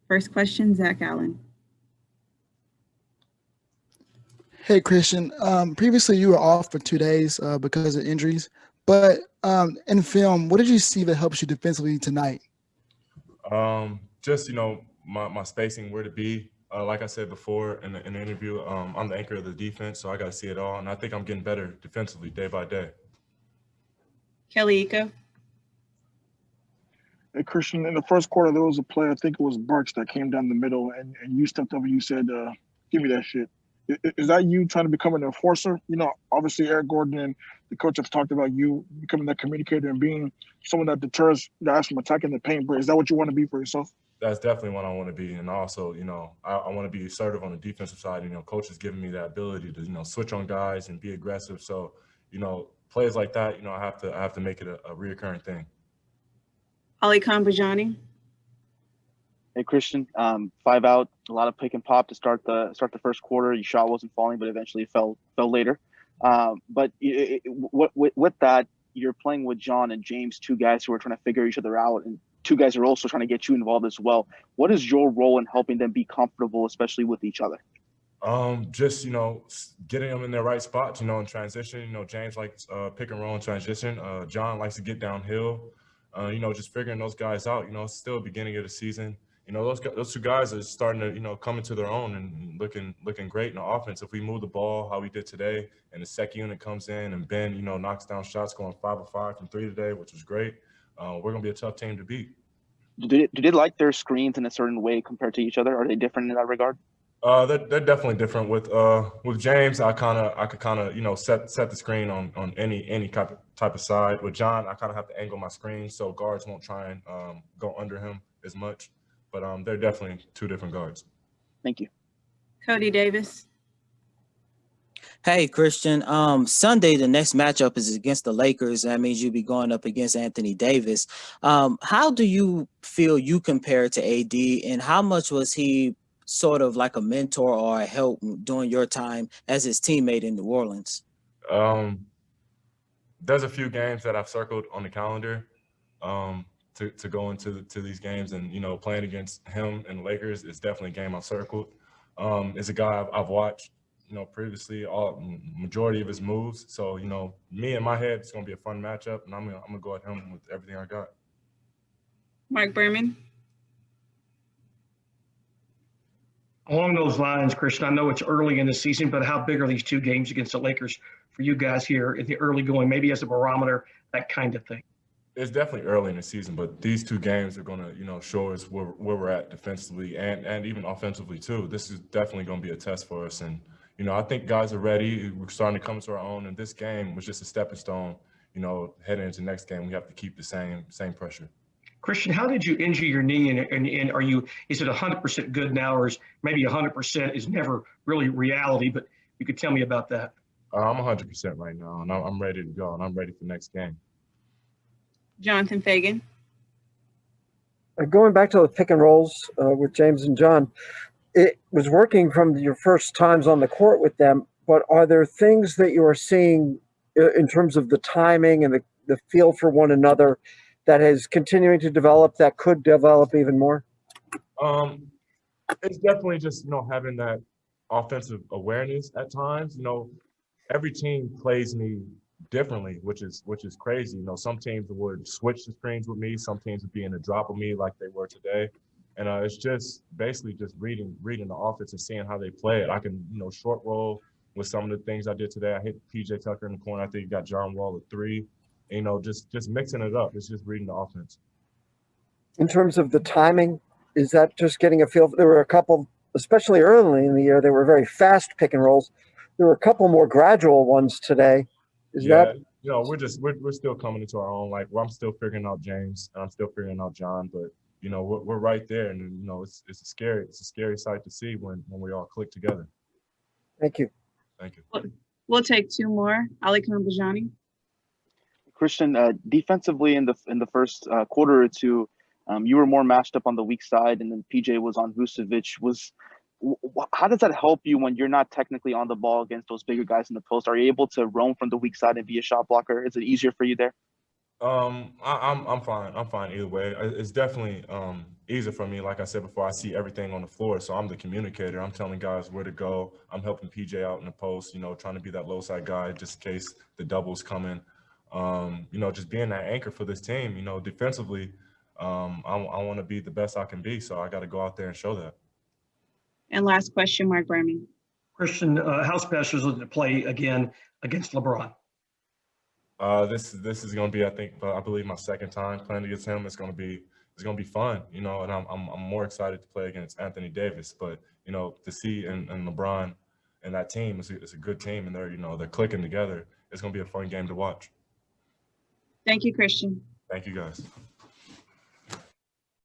First question, Zach Allen. Hey, Christian. Previously, you were off for 2 days because of injuries. But in film, what did you see that helps you defensively tonight? Just my spacing, where to be. Like I said before in the interview, I'm the anchor of the defense, so I got to see it all, and I think I'm getting better defensively day by day. Kelly Iko. Hey, Christian, in the first quarter, there was a play, I think it was Burks, that came down the middle, and you stepped up and you said, give me that shit. Is that you trying to become an enforcer? Obviously Eric Gordon and the coach have talked about you becoming that communicator and being someone that deters guys from attacking the paint. But is that what you want to be for yourself? That's definitely what I want to be, and also, I want to be assertive on the defensive side. Coach has given me that ability to, switch on guys and be aggressive. So, plays like that, I have to make it a reoccurring thing. Ali Kambajani. Hey, Christian, 5 out, a lot of pick and pop to start the first quarter. Your shot wasn't falling, but eventually it fell later. But with that, you're playing with John and James, two guys who are trying to figure each other out, and two guys are also trying to get you involved as well. What is your role in helping them be comfortable, especially with each other? Just, getting them in their right spots, in transition. James likes pick and roll in transition. John likes to get downhill. Just figuring those guys out. It's still beginning of the season. Those two guys are starting to, come into their own and looking great in the offense. If we move the ball how we did today, and the second unit comes in and Ben, knocks down shots, going 5 of 5 from 3 today, which was great. We're gonna be a tough team to beat. Do they like their screens in a certain way compared to each other? Are they different in that regard? They're definitely different. With James, I could kind of set the screen on any type of side. With John, I kind of have to angle my screen so guards won't try and go under him as much. But they're definitely two different guards. Thank you. Cody Davis. Hey, Christian. Sunday, the next matchup is against the Lakers. That means you'll be going up against Anthony Davis. How do you feel you compare to AD, and how much was he sort of like a mentor or a help during your time as his teammate in New Orleans? There's a few games that I've circled on the calendar to go into these games, and playing against him and the Lakers is definitely a game I've circled. It's a guy I've watched previously, majority of his moves. So me in my head, it's gonna be a fun matchup, and I'm gonna go at him with everything I got. Mark Berman. Along those lines, Christian, I know it's early in the season, but how big are these two games against the Lakers for you guys here in the early going, maybe as a barometer, that kind of thing? It's definitely early in the season, but these two games are going to, show us where we're at defensively and even offensively too. This is definitely going to be a test for us. And, I think guys are ready. We're starting to come to our own, and this game was just a stepping stone. Heading into the next game, we have to keep the same pressure. Christian, how did you injure your knee, and is it 100% good now, or is maybe 100% is never really reality? But you could tell me about that. I'm 100% right now, and I'm ready to go, and I'm ready for the next game. Jonathan Fagan. Going back to the pick and rolls with James and John, it was working from your first times on the court with them, but are there things that you are seeing in terms of the timing and the feel for one another that is continuing to develop, that could develop even more? It's definitely just, having that offensive awareness at times. Every team plays me differently, which is crazy. Some teams would switch the screens with me. Some teams would be in a drop with me like they were today. And it's just basically just reading the offense and seeing how they play it. I can, short roll with some of the things I did today. I hit PJ Tucker in the corner. I think he got John Wall at 3. Just mixing it up. It's just reading the offense. In terms of the timing, is that just getting a feel? There were a couple, especially early in the year, they were very fast pick and rolls. There were a couple more gradual ones today. We're still coming into our own. Like, I'm still figuring out James, and I'm still figuring out John, but we're right there, and it's a scary sight to see when we all click together. Thank you. Thank you. We'll take two more. Ali Kambajani. Christian, defensively in the first quarter or two, you were more matched up on the weak side, and then PJ was on Vucevic. How does that help you when you're not technically on the ball against those bigger guys in the post? Are you able to roam from the weak side and be a shot blocker? Is it easier for you there? I'm fine. I'm fine either way. It's definitely easier for me. Like I said before, I see everything on the floor, so I'm the communicator. I'm telling guys where to go. I'm helping PJ out in the post. You know, trying to be that low side guy just in case the doubles come in. You know, just being that anchor for this team. You know, defensively, I want to be the best I can be. So I got to go out there and show that. And last question, Mark Berman. Christian, how special is it to play again against LeBron? This is going to be, I believe, my second time playing against him. It's going to be fun, you know, and I'm more excited to play against Anthony Davis. But you know, to see and LeBron and that team, it's a good team, and they're clicking together. It's going to be a fun game to watch. Thank you, Christian. Thank you, guys.